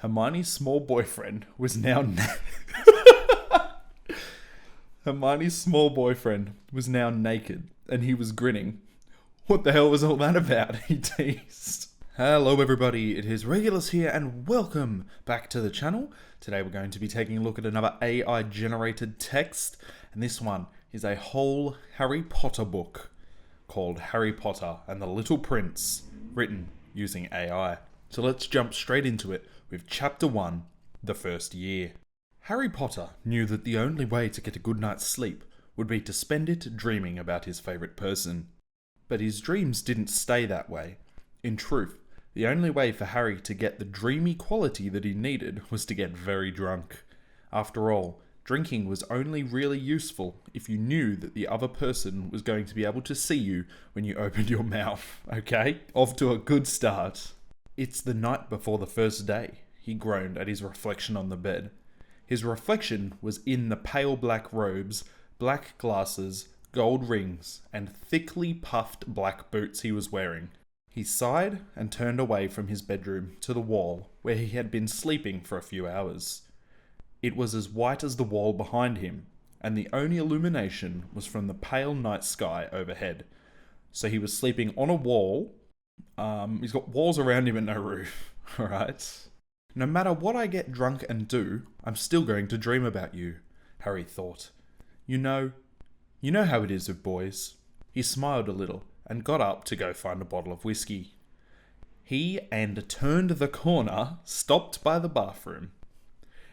Hermione's small boyfriend was now Hermione's small boyfriend was now naked, and he was grinning. What the hell was all that about? He teased. Hello everybody, it is Regulus here, and welcome back to the channel. Today we're going to be taking a look at another AI generated text, and this one is a whole Harry Potter book called Harry Potter and the Little Prince, written using AI. So let's jump straight into it with Chapter 1, The First Year. Harry Potter knew that the only way to get a good night's sleep would be to spend it dreaming about his favourite person. But his dreams didn't stay that way. In truth, the only way for Harry to get the dreamy quality that he needed was to get very drunk. After all, drinking was only really useful if you knew that the other person was going to be able to see you when you opened your mouth, okay? Off to a good start. It's the night before the first day, he groaned at his reflection on the bed. His reflection was in the pale black robes, black glasses, gold rings, and thickly puffed black boots he was wearing. He sighed and turned away from his bedroom to the wall where he had been sleeping for a few hours. It was as white as the wall behind him, and the only illumination was from the pale night sky overhead. So he was sleeping on a wall. He's got walls around him and no roof, alright? No matter what I get drunk and do, I'm still going to dream about you, Harry thought. You know how it is with boys. He smiled a little and got up to go find a bottle of whiskey. He turned the corner, stopped by the bathroom.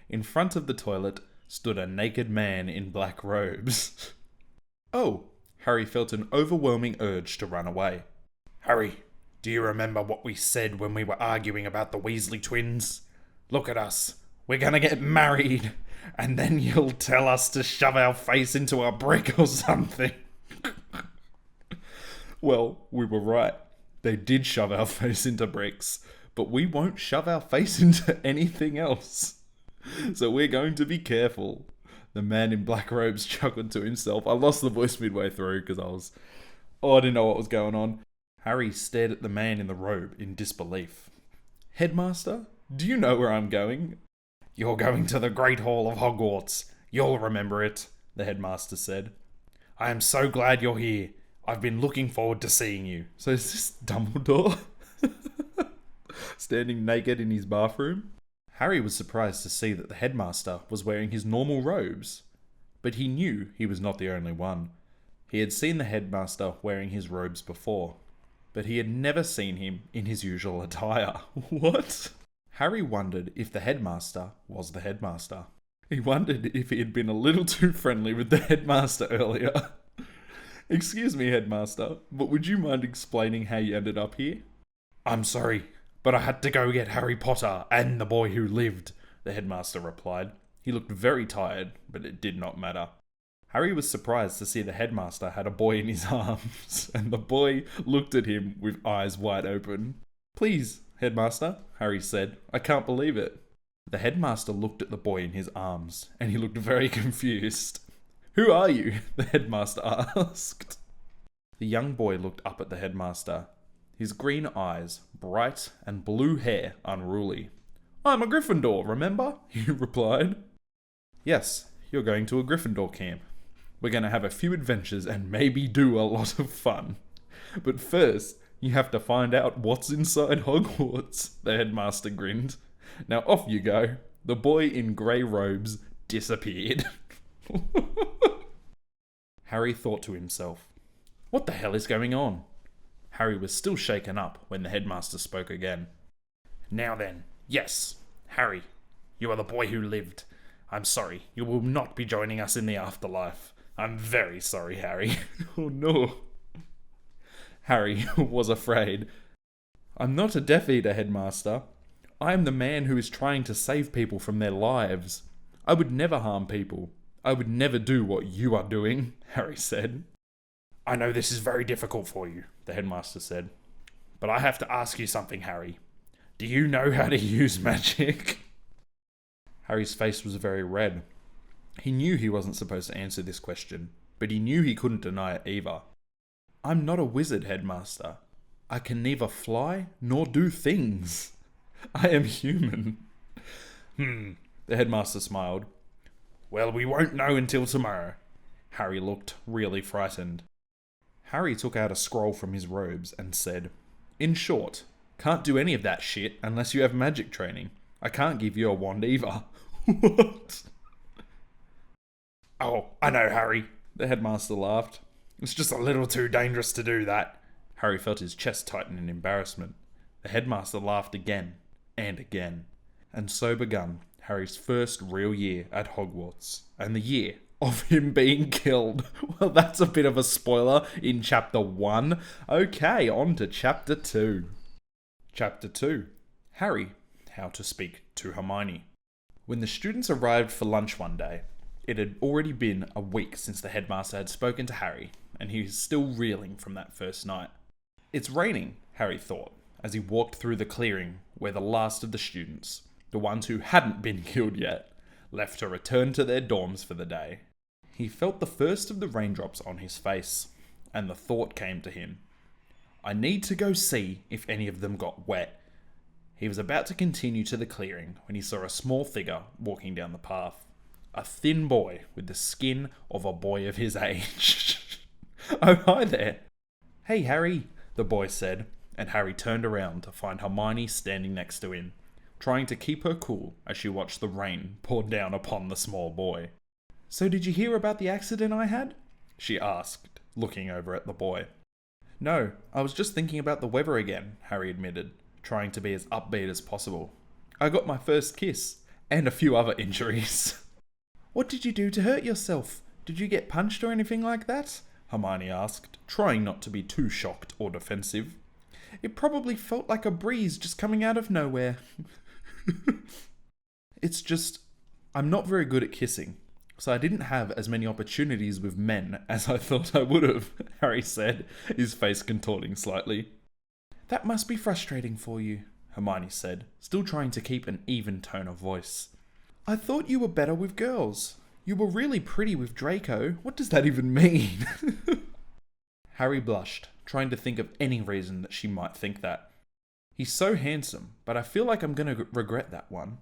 In front of the toilet stood a naked man in black robes. Oh, Harry felt an overwhelming urge to run away. Harry, do you remember what we said when we were arguing about the Weasley twins? Look at us. We're gonna get married, and then you'll tell us to shove our face into a brick or something. Well, we were right. They did shove our face into bricks, but we won't shove our face into anything else. So we're going to be careful. The man in black robes chuckled to himself. I lost the voice midway through because I didn't know what was going on. Harry stared at the man in the robe in disbelief. Headmaster, do you know where I'm going? You're going to the Great Hall of Hogwarts. You'll remember it, the headmaster said. I am so glad you're here. I've been looking forward to seeing you. So is this Dumbledore? Standing naked in his bathroom? Harry was surprised to see that the headmaster was wearing his normal robes. But he knew he was not the only one. He had seen the headmaster wearing his robes before, but he had never seen him in his usual attire. What? Harry wondered if the headmaster was the headmaster. He wondered if he had been a little too friendly with the headmaster earlier. Excuse me, headmaster, but would you mind explaining how you ended up here? I'm sorry, but I had to go get Harry Potter and the boy who lived, the headmaster replied. He looked very tired, but it did not matter. Harry was surprised to see the headmaster had a boy in his arms, and the boy looked at him with eyes wide open. Please, headmaster, Harry said. I can't believe it. The headmaster looked at the boy in his arms, and he looked very confused. Who are you? The headmaster asked. The young boy looked up at the headmaster, his green eyes bright and blue hair unruly. I'm a Gryffindor, remember? He replied. Yes, you're going to a Gryffindor camp. We're going to have a few adventures and maybe do a lot of fun. But first, you have to find out what's inside Hogwarts, the headmaster grinned. Now off you go. The boy in grey robes disappeared. Harry thought to himself, what the hell is going on? Harry was still shaken up when the headmaster spoke again. Now then, yes, Harry, you are the boy who lived. I'm sorry, you will not be joining us in the afterlife. I'm very sorry, Harry. Oh no. Harry was afraid. I'm not a Death Eater, headmaster. I am the man who is trying to save people from their lives. I would never harm people. I would never do what you are doing, Harry said. I know this is very difficult for you, the headmaster said. But I have to ask you something, Harry. Do you know how to use magic? Harry's face was very red. He knew he wasn't supposed to answer this question, but he knew he couldn't deny it either. I'm not a wizard, headmaster. I can neither fly nor do things. I am human. The headmaster smiled. Well, we won't know until tomorrow. Harry looked really frightened. Harry took out a scroll from his robes and said, In short, can't do any of that shit unless you have magic training. I can't give you a wand either. What? Oh, I know, Harry. The headmaster laughed. It's just a little too dangerous to do that. Harry felt his chest tighten in embarrassment. The headmaster laughed again and again. And so began Harry's first real year at Hogwarts, and the year of him being killed. Well, that's a bit of a spoiler in Chapter 1. Okay, on to Chapter 2. Chapter 2. Harry, How to Speak to Hermione. When the students arrived for lunch one day, it had already been a week since the headmaster had spoken to Harry, and he was still reeling from that first night. It's raining, Harry thought, as he walked through the clearing where the last of the students, the ones who hadn't been killed yet, left to return to their dorms for the day. He felt the first of the raindrops on his face, and the thought came to him, I need to go see if any of them got wet. He was about to continue to the clearing when he saw a small figure walking down the path. A thin boy with the skin of a boy of his age. Oh, hi there. Hey, Harry, the boy said, and Harry turned around to find Hermione standing next to him, trying to keep her cool as she watched the rain pour down upon the small boy. So did you hear about the accident I had? She asked, looking over at the boy. No, I was just thinking about the weather again, Harry admitted, trying to be as upbeat as possible. I got my first kiss, and a few other injuries. What did you do to hurt yourself? Did you get punched or anything like that? Hermione asked, trying not to be too shocked or defensive. It probably felt like a breeze just coming out of nowhere. It's just, I'm not very good at kissing, so I didn't have as many opportunities with men as I thought I would have, Harry said, his face contorting slightly. That must be frustrating for you, Hermione said, still trying to keep an even tone of voice. I thought you were better with girls. You were really pretty with Draco. What does that even mean? Harry blushed, trying to think of any reason that she might think that. He's so handsome, but I feel like I'm going to regret that one.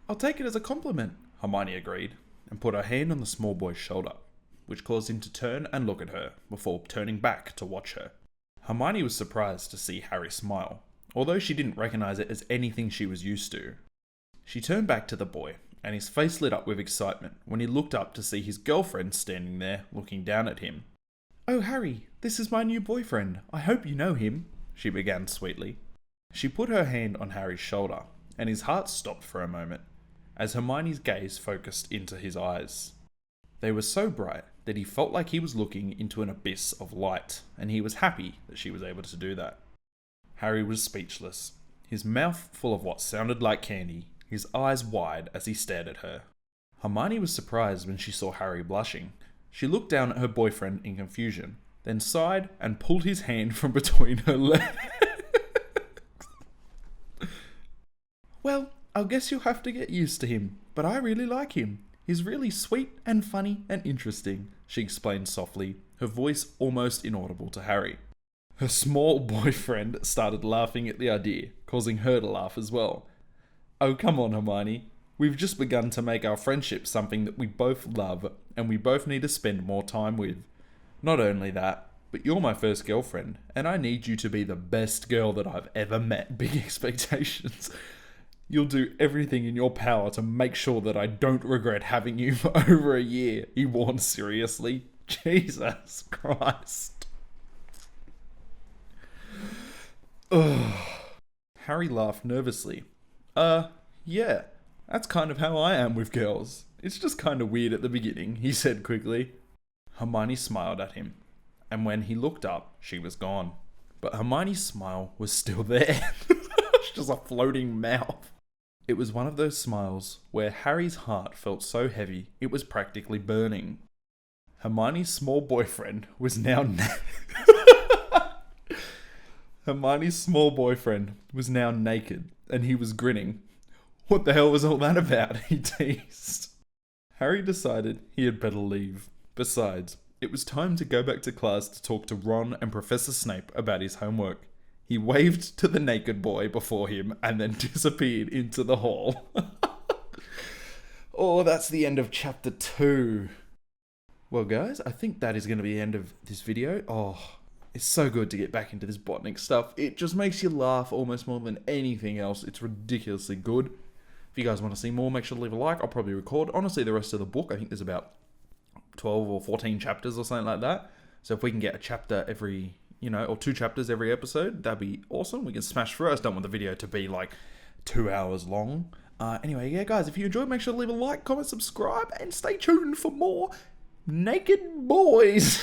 I'll take it as a compliment, Hermione agreed, and put her hand on the small boy's shoulder, which caused him to turn and look at her before turning back to watch her. Hermione was surprised to see Harry smile, although she didn't recognize it as anything she was used to. She turned back to the boy, and his face lit up with excitement when he looked up to see his girlfriend standing there looking down at him. Oh, Harry, this is my new boyfriend. I hope you know him, she began sweetly. She put her hand on Harry's shoulder, and his heart stopped for a moment, as Hermione's gaze focused into his eyes. They were so bright that he felt like he was looking into an abyss of light, and he was happy that she was able to do that. Harry was speechless, his mouth full of what sounded like candy, his eyes wide as he stared at her. Hermione was surprised when she saw Harry blushing. She looked down at her boyfriend in confusion, then sighed and pulled his hand from between her legs. Well, I guess you'll have to get used to him, but I really like him. He's really sweet and funny and interesting, she explained softly, her voice almost inaudible to Harry. Her small boyfriend started laughing at the idea, causing her to laugh as well. Oh, come on, Hermione. We've just begun to make our friendship something that we both love and we both need to spend more time with. Not only that, but you're my first girlfriend, and I need you to be the best girl that I've ever met. Big expectations. You'll do everything in your power to make sure that I don't regret having you for over a year, he warned seriously. Jesus Christ. Ugh. Harry laughed nervously. Yeah, that's kind of how I am with girls. It's just kind of weird at the beginning, he said quickly. Hermione smiled at him, and when he looked up, she was gone. But Hermione's smile was still there. It's just a floating mouth. It was one of those smiles where Harry's heart felt so heavy it was practically burning. Hermione's small boyfriend was now Hermione's small boyfriend was now naked, and he was grinning. What the hell was all that about? He teased. Harry decided he had better leave. Besides, it was time to go back to class to talk to Ron and Professor Snape about his homework. He waved to the naked boy before him and then disappeared into the hall. Oh, that's the end of chapter 2. Well, guys, I think that is going to be the end of this video. Oh, it's so good to get back into this botanic stuff. It just makes you laugh almost more than anything else. It's ridiculously good. If you guys want to see more, make sure to leave a like. I'll probably record, honestly, the rest of the book. I think there's about 12 or 14 chapters or something like that. So if we can get a chapter every, or 2 chapters every episode, that'd be awesome. We can smash through. I just don't want the video to be like 2 hours long. Anyway, yeah, guys, if you enjoyed, make sure to leave a like, comment, subscribe, and stay tuned for more naked boys.